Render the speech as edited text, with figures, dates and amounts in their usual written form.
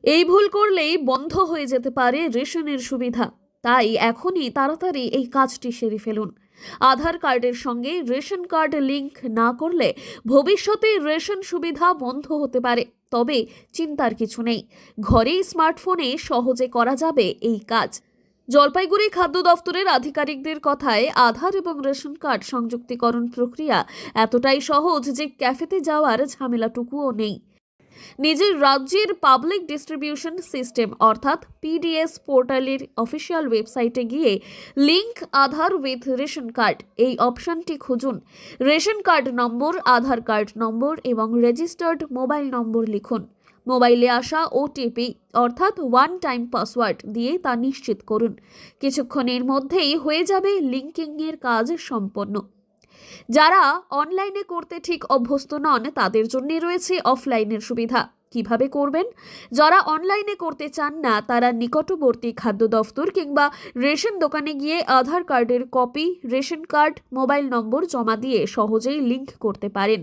এই ভুল করলেই বন্ধ হয়ে যেতে পারে রেশনের সুবিধা। তাই এখনই তাড়াতাড়ি এই কাজটি সেরে ফেলুন। আধার কার্ডের সঙ্গে রেশন কার্ড লিংক না করলে ভবিষ্যতে রেশন সুবিধা বন্ধ হতে পারে। তবে চিন্তার কিছু নেই, ঘরেই স্মার্টফোনে সহজে করা যাবে এই কাজ। জলপাইগুড়ি খাদ্য দফতরের আধিকারিকদের কথায় আধার এবং রেশন কার্ড সংযুক্তিকরণ প্রক্রিয়া এতটাই সহজ যে ক্যাফেতে যাওয়ার ঝামেলাটুকুও নেই। নিজের রাজ্যের পাবলিক ডিস্ট্রিবিউশন সিস্টেম অর্থাৎ পিডিএস পোর্টালের অফিসিয়াল ওয়েবসাইটে গিয়ে link Aadhaar with ration card এই অপশনটি খুঁজুন। রেশন কার্ড নম্বর, আধার কার্ড নম্বর এবং রেজিস্টার্ড মোবাইল নম্বর লিখুন। মোবাইলে আসা ওটিপি অর্থাৎ ওয়ান টাইম পাসওয়ার্ড দিয়ে তা নিশ্চিত করুন। কিছুক্ষণের মধ্যেই হয়ে যাবে লিঙ্কিংয়ের কাজ সম্পন্ন। যারা অনলাইনে করতে ঠিক অভ্যস্ত নন তাদের জন্য রয়েছে অফলাইনের সুবিধা। কিভাবে করবেন? যারা অনলাইনে করতে চান না তারা নিকটবর্তী খাদ্য দফতর কিংবা রেশন দোকানে গিয়ে আধার কার্ডের কপি, রেশন কার্ড, মোবাইল নম্বর জমা দিয়ে সহজেই লিংক করতে পারেন।